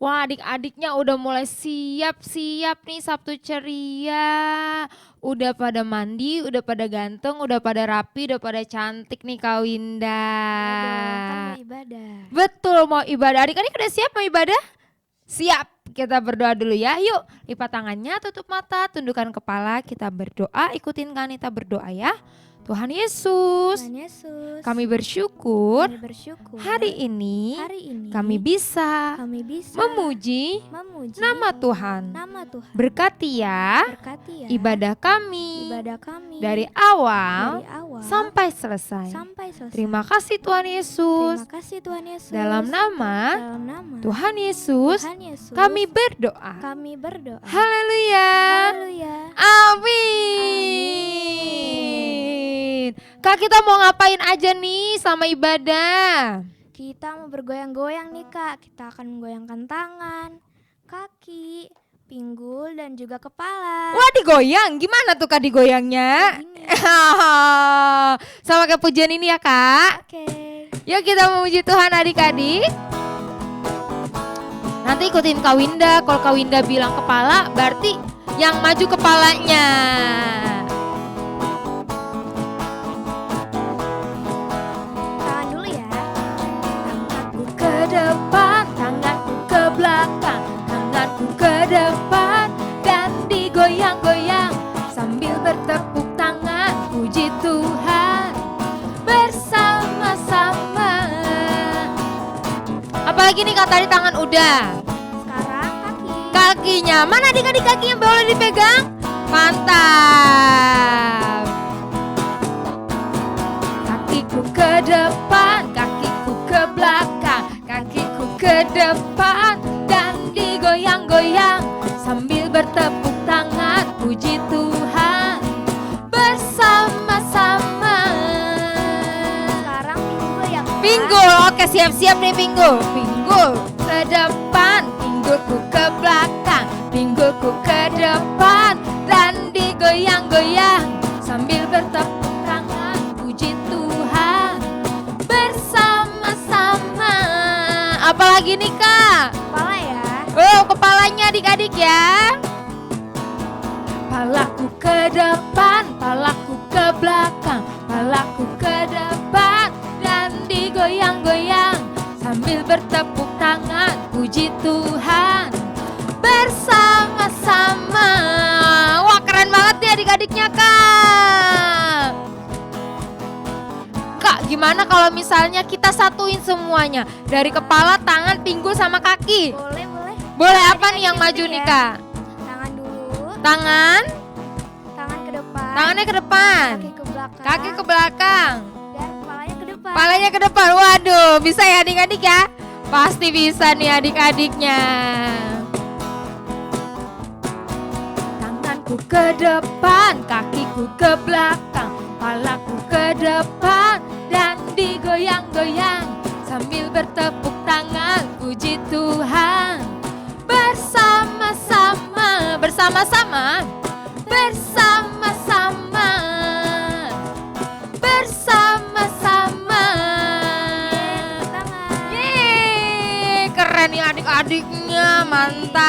Wah, adik-adiknya udah mulai siap-siap nih Sabtu ceria. Udah pada mandi, udah pada ganteng, udah pada rapi, udah pada cantik nih Kak Winda. Kan mau ibadah. Betul, mau ibadah. Adik-adik udah siap mau ibadah? Siap, kita berdoa dulu ya. Yuk, lipat tangannya, tutup mata, tundukkan kepala, kita berdoa. Ikutin Kanita berdoa ya. Tuhan Yesus, Tuhan Yesus, kami bersyukur kami bersyukur hari ini kami kami bisa bisa memuji memuji nama Tuhan. nama Tuhan. Berkati ya Berkati ya ibadah kami kami dari awal dari awal sampai selesai. selesai. Terima kasih Tuhan Yesus. Terima kasih Tuhan Yesus. Dalam nama Dalam nama Tuhan Yesus, Tuhan Yesus, kami berdoa. kami berdoa. Haleluya. Haleluya. Amin. Kak, kita mau ngapain aja nih sama ibadah? Kita mau bergoyang-goyang nih Kak. Kita akan menggoyangkan tangan, kaki, pinggul dan juga kepala. Wah, digoyang. Gimana tuh Kak digoyangnya? Begini. Sama kayak pujian ini ya Kak. Oke. Yuk kita memuji Tuhan adik-adik. Nanti ikutin Kak Winda. Kalau Kak Winda bilang kepala, berarti yang maju kepalanya. Tangan dulu ya. Tanganku ke depan, tanganku ke belakang, tanganku ke depan dan digoyang-goyang sambil bertepuk tangan puji Tuhan bersama-sama. Apalagi nih Kak, tadi tangan udah. Sekarang kaki. Kakinya, mana adik-adik kakinya boleh dipegang? Mantap. Kakiku ke depan, kakiku ke belakang, kakiku ke depan dan digoyang-goyang sambil bertepuk tangan puji Tuhan bersama-sama. Sekarang pinggul ya Kak. Pinggul, oke siap-siap nih pinggul. Pinggul ke depan, pinggulku ke belakang, pinggulku ke depan dan digoyang-goyang sambil bertepuk tangan puji Tuhan bersama-sama. Apalagi nih Kak? Kepala ya. Oh, kepalanya adik-adik ya. Palaku ke depan, palaku ke belakang, palaku ke depan dan digoyang-goyang sambil bertepuk tangan puji Tuhan bersama-sama. Wah, keren banget ya adik-adiknya Kak. Kak, gimana kalau misalnya kita satuin semuanya dari kepala, tangan, pinggul sama kaki? Boleh. Boleh apa nih yang Adik-adik maju nih ya. Kak? Tangan dulu. Tangan, Tangan ke depan. tangannya ke depan, Kaki ke belakang. kaki ke belakang, Dan kepalanya ke depan. kepalanya ke depan. Waduh, bisa ya adik-adik ya? Pasti bisa nih adik-adiknya. Tanganku ke depan, kakiku ke belakang, kepalaku ke depan dan digoyang-goyang sambil bertepuk tangan puji Tuhan bersama-sama, bersama-sama, bersama-sama, bersama-sama. Tangan. Yeay, keren nih adik-adiknya, mantap.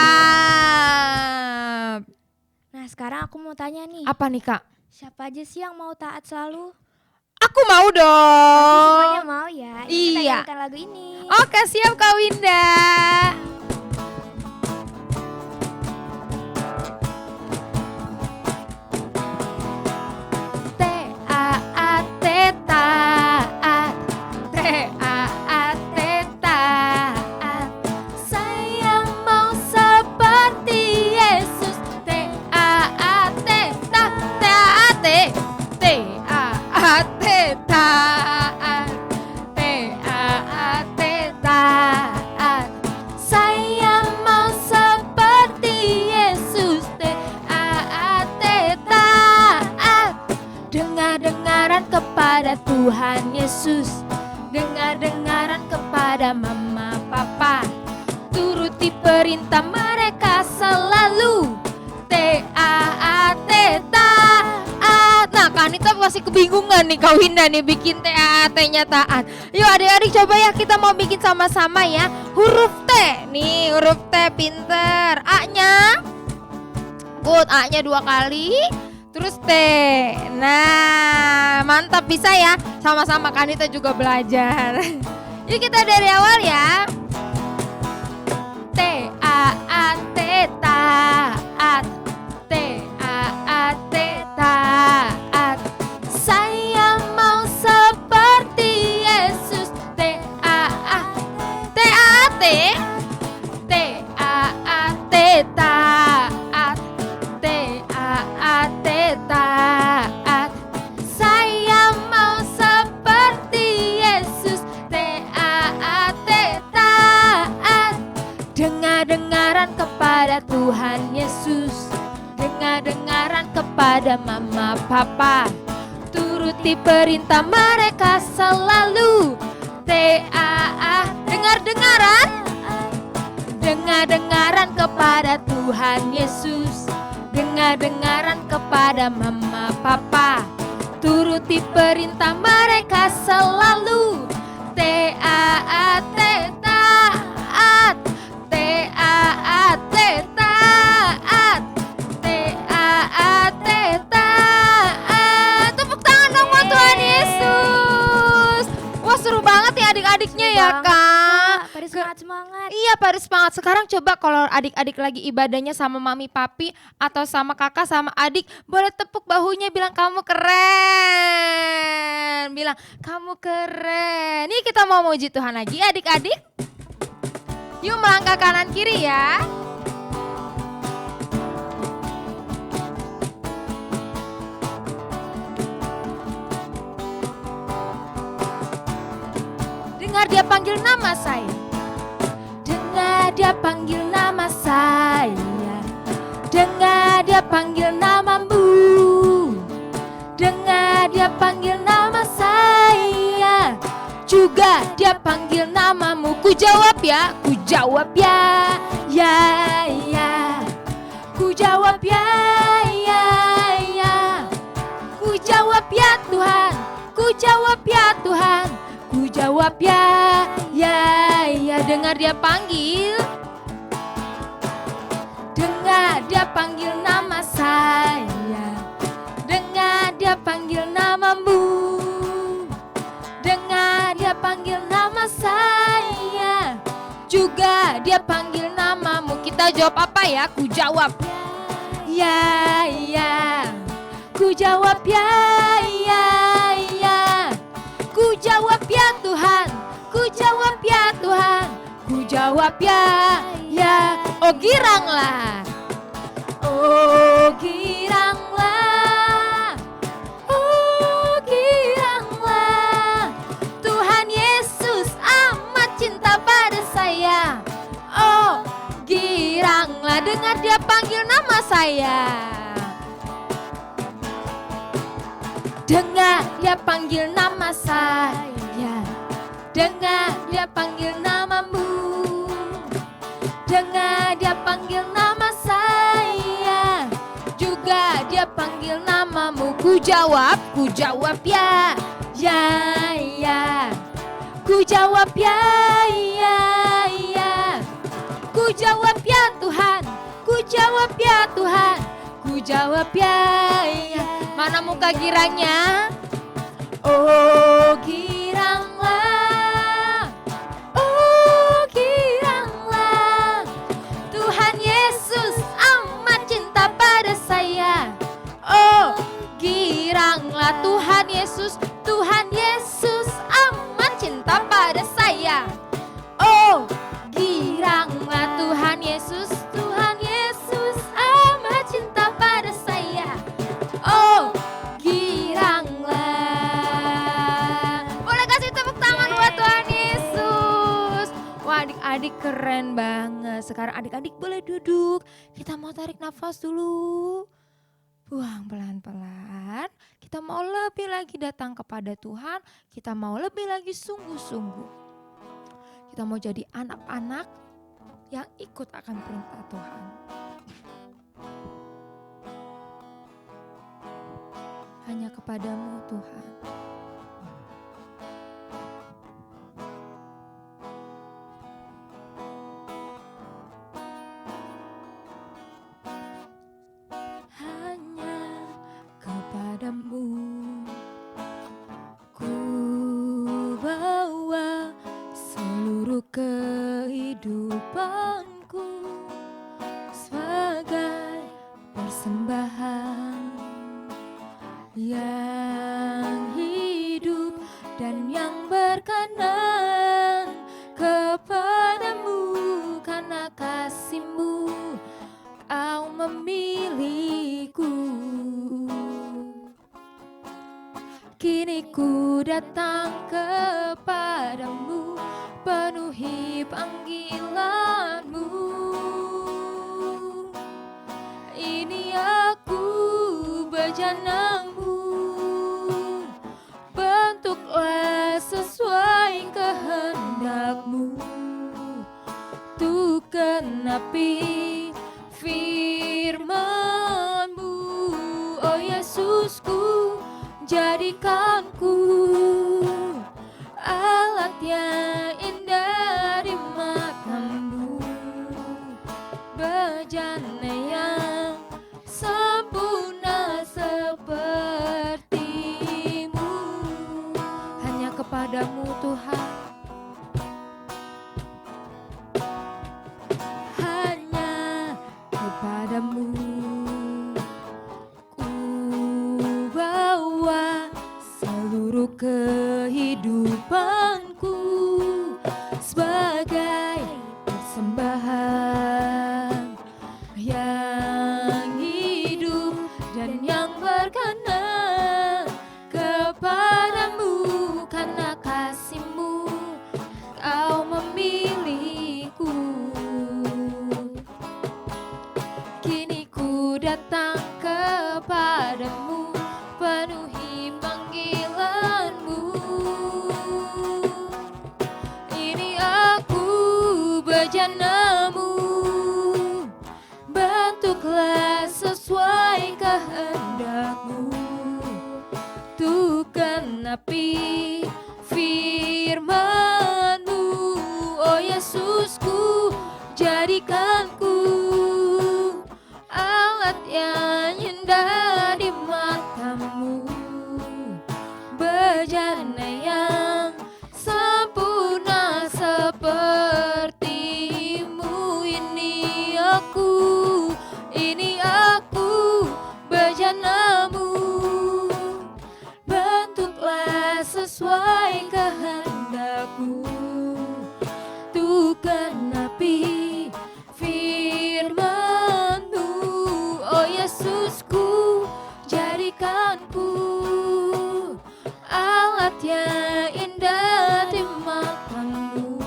Nah sekarang aku mau tanya nih. Apa nih Kak? Siapa aja sih yang mau taat selalu? Aku mau Semuanya dong. mau ya. Ini Iya. Kita nyanyikan lagu ini. Oke, siap Kak Winda. T-A-A-T taat, T-A-A-T taat. Saya mau seperti Yesus. T-A-A-T taat, T-A-A-T taat, T-A-A-T taat. Saya mau seperti Yesus. T-A-A-T taat. Dengar-dengaran kepada Tuhan Yesus, dengar-dengaran kepada mama papa, turuti perintah mereka selalu. T-A-A-T taat. Nah Kanita masih kebingungan nih Kak Winda nih bikin TAT-nya taat. Yuk adik-adik coba ya kita mau bikin sama-sama ya. Huruf T nih, Huruf T pinter. A-nya? Good, A-nya 2 kali. Terus T. Nah, mantap, bisa ya. Sama-sama kan kita juga belajar. Yuk kita dari awal ya. T A A T taat. T A A T taat. Saya mau seperti Yesus. T A A T A T. T A A T taat. T A A T taat. Saya mau seperti Yesus. T A A T taat. Dengar-dengaran kepada Tuhan Yesus. Dengar-dengaran kepada mama papa. Turuti perintah mereka selalu. T A A. Dengar-dengaran. Dengar-dengaran kepada Tuhan Yesus. Dengar-dengaran kepada mama papa. Turuti perintah mereka selalu. T A A T taat. T A A T taat. T A A T taat. Tepuk tangan dong buat Tuhan Yesus. Wah, seru banget ya adik-adiknya ya Kak. Pada semangat-semangat. Iya, pada semangat. Sekarang coba kalau adik-adik lagi ibadahnya sama mami papi atau sama kakak sama adik, boleh tepuk bahunya bilang kamu keren. Bilang kamu keren. Nih kita mau muji Tuhan lagi adik-adik. Yuk melangkah kanan kiri ya. Dengar dia panggil nama saya. Dengar dia panggil nama saya. Dengar dia panggil namamu. Dengar dia panggil nama saya. Juga dia panggil namamu. Ku jawab ya, ku jawab ya. Ya, ya. Ku jawab ya, ya, ya. Ku jawab ya Tuhan. Ku jawab ya Tuhan. Ku jawab ya, ya, ya. Dengar dia panggil. Dengar dia panggil nama saya. Dengar dia panggil namamu. Dengar dia panggil nama saya. Juga dia panggil namamu. Kita jawab apa ya? Ku jawab ya, ya. Ku jawab ya, ya, ya. Ku jawab ya Tuhan. Ku jawab ya Tuhan. Ku jawab ya, ya. Oh giranglah. Oh giranglah. Oh giranglah. Tuhan Yesus amat cinta pada saya. Oh giranglah. Dengar dia panggil nama saya. Dengar dia panggil nama saya. Dengar dia panggil namamu. Dengar dia panggil nama saya. Juga dia panggil namamu. Ku jawab ya, ya, ya. Ku jawab ya, ya, ya. Ku jawab ya Tuhan. Ku jawab ya Tuhan. Ku jawab ya, ya. Mana muka girangnya? Oh giranglah. Oh giranglah. Tuhan Yesus amat cinta pada saya. Oh giranglah. Tuhan Yesus. Tuhan Yesus amat cinta pada saya. Oh giranglah. Tuhan Yesus. Tuhan Yesus amat cinta pada saya. Oh giranglah. Boleh kasih tepuk tangan buat Tuhan Yesus. Wah, adik-adik keren banget. Sekarang adik-adik boleh duduk. Kita mau tarik nafas dulu. Buang pelan-pelan. Kita mau lebih lagi datang kepada Tuhan. Kita mau lebih lagi sungguh-sungguh. Kita mau jadi anak-anak yang ikut akan perintah Tuhan. Hanya kepadamu Tuhan. kepadamu. Ku bawa seluruh kehidupanku sebagai persembahan yang hidup dan yang berkenan kepadamu. Karena kasih-Mu Kau memilihku. Kini ku datang kepadamu, penuhi panggilan-Mu. Ini aku bejana-Mu, bentuklah sesuai kehendak-Mu. Tuh genapi firman-Mu, oh Yesusku, jadikanku alat yang indah di mata-Mu, bejana yang sempurna seperti-Mu. Hanya kepadamu Tuhan, hanya kepadamu ku bawa seluruh kehidupanku sebagai persembahan yang hidup dan yang berkenan kepadamu. Karena kasih-Mu Kau memilihku. Kini ku datang kepadamu, penuhi panggilan-Mu. Ini aku bejana-Mu, bentuklah sesuai kehendak-Mu. Tuh genapi firman-Mu, oh Yesusku, jadikanku alat yang indah di mata-Mu, bejana yang sempurna seperti-Mu. Ini aku bejana-Mu, bentuklah sesuai kehendak-Mu. Tuh genapi firman-Mu, oh Yesusku, jadikanku alat yang indah di mata-Mu,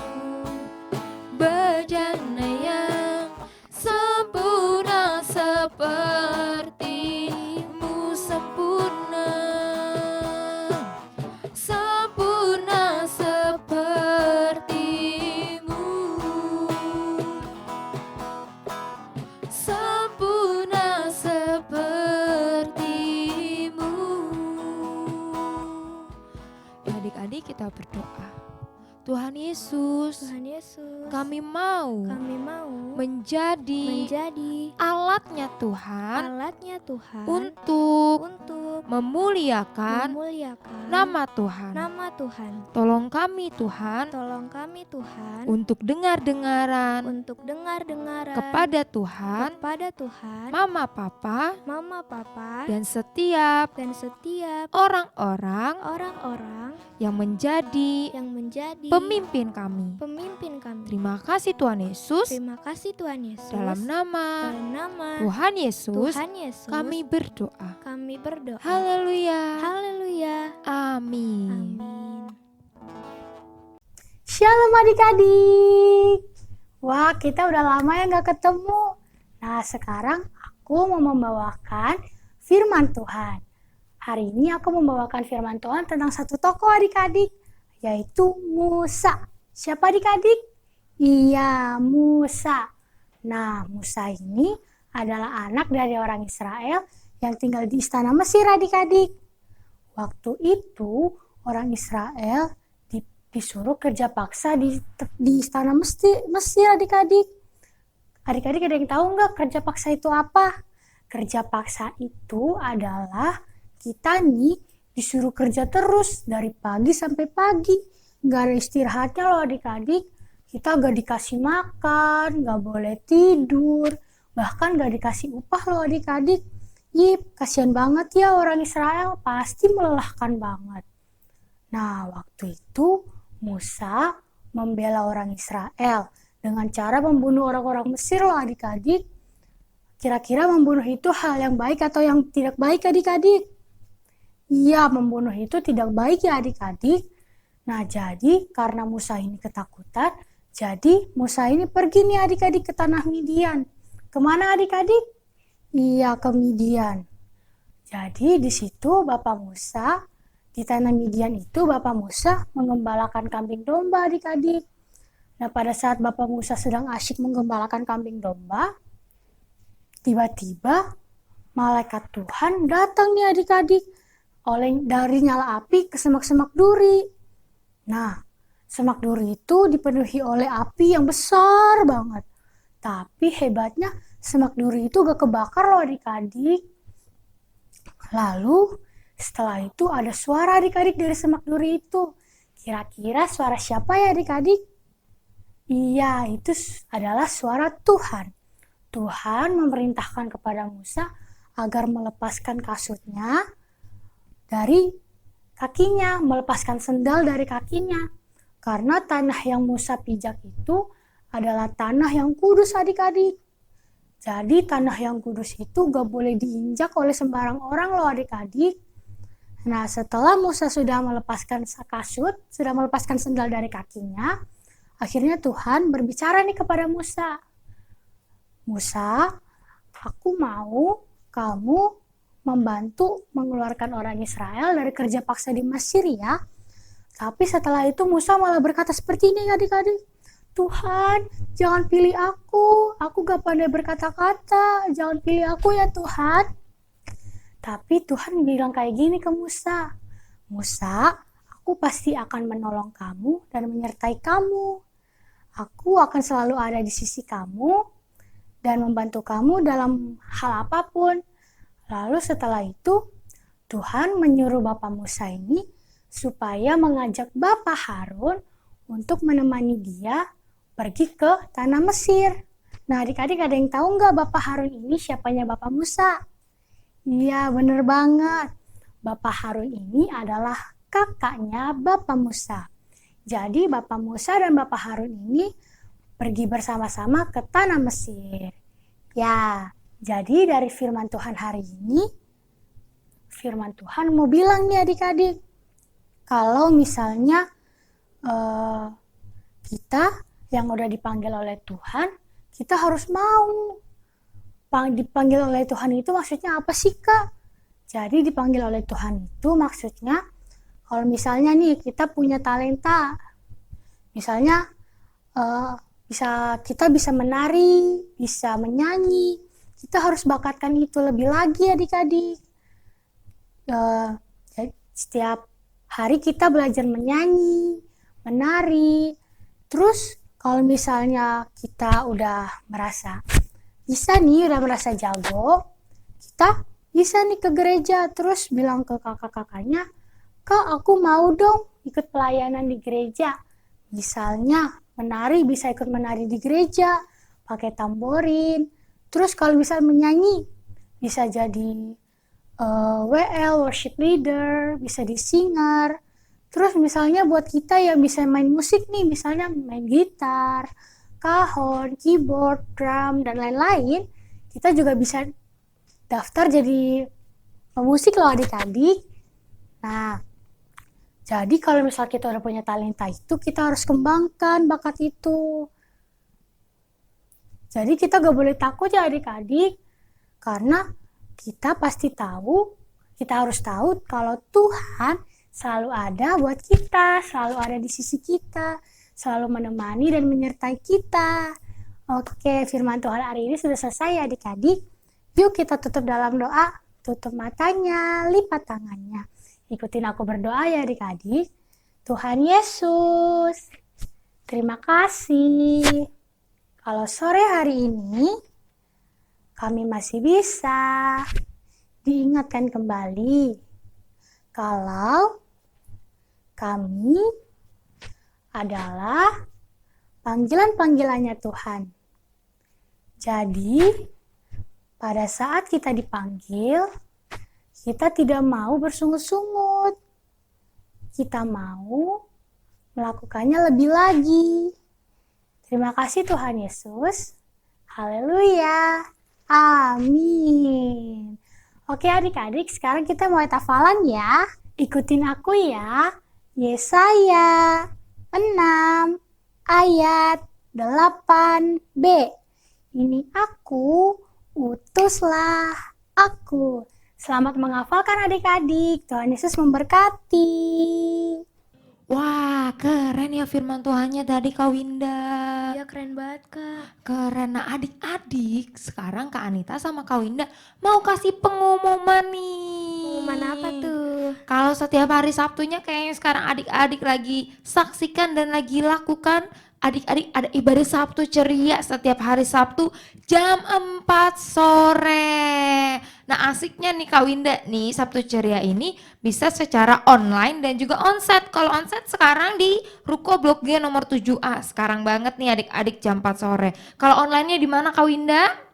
bejana yang sempurna seperti-Mu. Sempurna, sempurna seperti-Mu, sempurna seperti-Mu. Adik-adik, kita berdoa. Tuhan Yesus, Tuhan Yesus, kami mau kami mau menjadi alatnya Tuhan alatnya Tuhan untuk untuk memuliakan nama Tuhan. nama Tuhan. Tolong kami Tuhan Tolong kami Tuhan untuk dengar-dengaran untuk dengar-dengaran kepada Tuhan, Mama Papa, Mama Papa dan setiap dan setiap orang-orang orang-orang yang menjadi yang menjadi pemimpin kami. pemimpin kami. Terima kasih Tuhan Yesus. Terima kasih Tuhan Yesus. Dalam nama Dalam nama Tuhan Yesus, Tuhan Yesus kami berdoa. kami berdoa. Haleluya. Haleluya. Amin. Amin. Shalom adik-adik. Wah, kita udah lama ya gak ketemu. Nah, sekarang aku mau membawakan firman Tuhan. Hari ini aku membawakan firman Tuhan tentang satu tokoh adik-adik, yaitu Musa. Siapa adik-adik? Iya, Musa. Nah, Musa ini adalah anak dari orang Israel yang tinggal di istana Mesir adik-adik. Waktu itu orang Israel disuruh kerja paksa di istana Mesir adik-adik. Adik-adik ada yang tahu nggak kerja paksa itu apa? Kerja paksa itu adalah kita nih disuruh kerja terus dari pagi sampai pagi. Nggak ada istirahatnya loh adik-adik. Kita nggak dikasih makan, nggak boleh tidur, bahkan nggak dikasih upah loh adik-adik. Kasihan banget ya orang Israel, pasti melelahkan banget. Nah, waktu itu Musa membela orang Israel dengan cara membunuh orang-orang Mesir loh adik-adik. Kira-kira membunuh itu hal yang baik atau yang tidak baik adik-adik? Iya, membunuh itu tidak baik ya adik-adik. Nah, jadi karena Musa ini ketakutan, jadi Musa ini pergi nih adik-adik ke tanah Midian. Kemana adik-adik? Iya, ke Midian. Jadi di situ Bapak Musa, di tanah Midian itu Bapak Musa menggembalakan kambing domba adik-adik. Nah, pada saat Bapak Musa sedang asyik menggembalakan kambing domba, tiba-tiba malaikat Tuhan datang nih adik-adik dari nyala api ke semak-semak duri. Nah, semak duri itu dipenuhi oleh api yang besar banget. Tapi hebatnya semak duri itu gak kebakar loh adik-adik. Lalu setelah itu ada suara adik-adik dari semak duri itu. Kira-kira suara siapa ya adik-adik? Iya, itu adalah suara Tuhan. Tuhan memerintahkan kepada Musa agar melepaskan kasutnya dari kakinya, melepaskan sendal dari kakinya. Karena tanah yang Musa pijak itu adalah tanah yang kudus adik-adik. Jadi tanah yang kudus itu gak boleh diinjak oleh sembarang orang loh adik-adik. Nah, setelah Musa sudah melepaskan kasut, sudah melepaskan sendal dari kakinya, akhirnya Tuhan berbicara nih kepada Musa. Musa, aku mau kamu membantu mengeluarkan orang Israel dari kerja paksa di Mesir ya. Tapi setelah itu Musa malah berkata seperti ini adik-adik. Tuhan, jangan pilih aku gak pandai berkata-kata, jangan pilih aku ya Tuhan. Tapi Tuhan bilang kayak gini ke Musa. Musa, aku pasti akan menolong kamu dan menyertai kamu. Aku akan selalu ada di sisi kamu dan membantu kamu dalam hal apapun. Lalu setelah itu, Tuhan menyuruh Bapak Musa ini supaya mengajak Bapak Harun untuk menemani dia pergi ke tanah Mesir. Nah, adik-adik ada yang tahu nggak Bapak Harun ini siapanya Bapak Musa? Iya, bener banget. Bapak Harun ini adalah kakaknya Bapak Musa. Jadi Bapak Musa dan Bapak Harun ini pergi bersama-sama ke tanah Mesir. Ya, jadi dari firman Tuhan hari ini, firman Tuhan mau bilang nih adik-adik, kalau misalnya kita yang udah dipanggil oleh Tuhan, kita harus mau. Dipanggil oleh Tuhan itu maksudnya apa sih Kak? Jadi dipanggil oleh Tuhan itu maksudnya, kalau misalnya nih kita punya talenta, misalnya kita bisa menari, bisa menyanyi, kita harus bakatkan itu lebih lagi adik-adik. Setiap hari kita belajar menyanyi, menari. Terus kalau misalnya kita udah merasa jago, kita bisa nih ke gereja terus bilang ke kakak-kakaknya, Kak aku mau dong ikut pelayanan di gereja. Misalnya menari, bisa ikut menari di gereja, pakai tamborin. Terus kalau bisa menyanyi, bisa jadi WL, worship leader, bisa di singer. Terus misalnya buat kita yang bisa main musik nih, misalnya main gitar, kahon, keyboard, drum, dan lain-lain, kita juga bisa daftar jadi pemusik loh adik-adik. Nah, jadi kalau misalnya kita udah punya talenta itu, kita harus kembangkan bakat itu. Jadi kita gak boleh takut ya adik-adik, karena kita harus tahu kalau Tuhan selalu ada buat kita, selalu ada di sisi kita, selalu menemani dan menyertai kita. Oke, firman Tuhan hari ini sudah selesai ya adik-adik. Yuk kita tutup dalam doa, tutup matanya, lipat tangannya. Ikutin aku berdoa ya adik-adik. Tuhan Yesus, terima kasih. Kalau sore hari ini kami masih bisa diingatkan kembali kalau kami adalah panggilan-panggilannya Tuhan. Jadi, pada saat kita dipanggil, kita tidak mau bersungut-sungut. Kita mau melakukannya lebih lagi. Terima kasih Tuhan Yesus. Haleluya. Amin. Oke adik-adik, sekarang kita mulai hafalan ya. Ikutin aku ya. Yesaya 6 ayat 8b. Ini aku, utuslah aku. Selamat menghafalkan adik-adik. Tuhan Yesus memberkati. Wah, keren ya firman Tuhannya tadi Kak Winda. Ya keren banget Kak. Keren. Nah adik-adik, sekarang Kak Anita sama Kak Winda mau kasih pengumuman nih. Pengumuman apa tuh? Kalau setiap hari Sabtunya kayaknya sekarang adik-adik lagi saksikan dan lagi lakukan. Adik-adik ada ibadah Sabtu ceria setiap hari Sabtu jam 4 sore. Nah asiknya nih Kak Winda nih Sabtu ceria ini bisa secara online dan juga onsite. Kalau onsite sekarang di Ruko Blok G nomor 7A. Sekarang banget nih adik-adik jam 4 sore. Kalau online-nya di mana Kak Winda?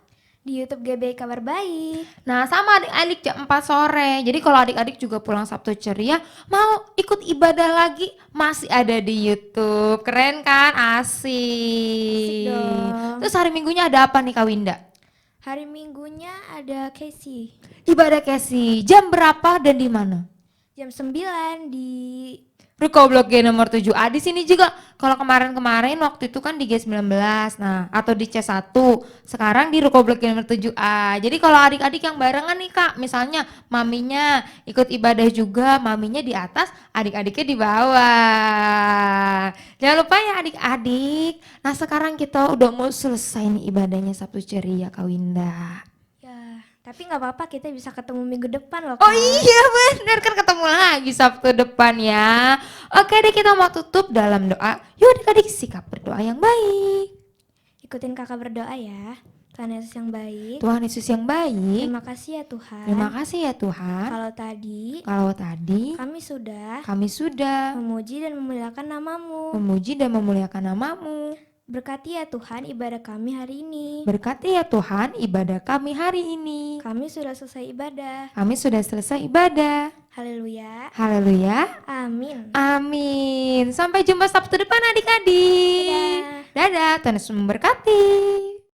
Di YouTube GBI Kabar Baik. Nah sama adik-adik jam 4 sore. Jadi kalau adik-adik juga pulang Sabtu ceria mau ikut ibadah lagi masih ada di YouTube. Keren kan? Asik. Asik dong. Terus hari Minggunya ada apa nih Kak Winda? Hari Minggunya ada Casey. Ibadah Casey. Jam berapa dan di mana? Jam 9 di Ruko Blok G nomor 7A. Di sini juga kalau kemarin-kemarin waktu itu kan di G19, nah atau di C1. Sekarang di Ruko Blok G nomor 7A. Jadi kalau adik-adik yang barengan nih Kak, misalnya maminya ikut ibadah juga, maminya di atas, adik-adiknya di bawah. Jangan lupa ya adik-adik. Nah sekarang kita udah mau selesai nih ibadahnya Sabtu ceria Kak Winda. ya, tapi nggak apa-apa kita bisa ketemu minggu depan loh Oh Kak. iya benar kan ketemu lagi Sabtu depan ya. Oke deh kita mau tutup dalam doa. Yuk adik-adik sikap berdoa yang baik. Ikutin kakak berdoa ya. Tuhan Yesus yang baik. Tuhan Yesus yang baik. Terima kasih ya Tuhan. Terima kasih ya Tuhan. Kalau tadi Kalau tadi kami sudah kami memuji dan memuliakan namamu. memuji dan memuliakan namamu. Berkati ya Tuhan ibadah kami hari ini. Berkati ya Tuhan ibadah kami hari ini. Kami sudah selesai ibadah. Kami sudah selesai ibadah. Haleluya. Haleluya. Amin. Amin. Sampai jumpa Sabtu depan adik-adik. Dadah. Dadah. Tuhan Yesus memberkati.